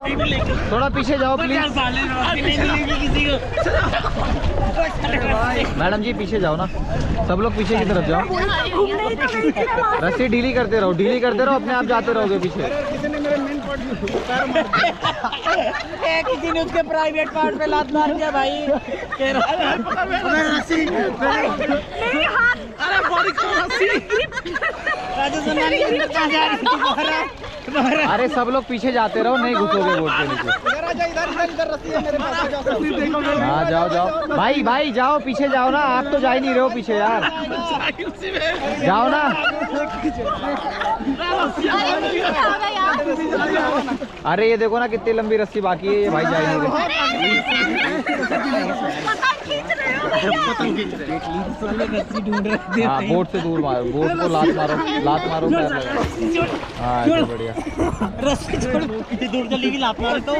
थोड़ा पीछे जाओ प्लीज। मैडम जी पीछे जाओ ना, सब लोग पीछे की तरफ जाओ। रस्सी ढीली करते रहो, ढीली करते रहो, अपने आप जाते रहोगे पीछे। किसी ने उसके प्राइवेट पार्ट पे लात मार दिया भाई। अरे बॉडी को रस्सी। अरे सब लोग पीछे जाते रहो, नहीं घुसोगे बोर्ड के नीचे। हाँ जाओ जाओ भाई, भाई जाओ पीछे जाओ ना, आप तो जा ही नहीं रहे हो पीछे यार, जाओ ना। अरे ये देखो ना कितनी लंबी रस्सी बाकी है, ये भाई जा ही नहीं रहे। हाँ बोर्ड से दूर मारो, बोर्ड को लात मारो, लात मारो पैर लगा। हाँ बढ़िया। रस्सी छोड़, दूर चली गई लात मार तो।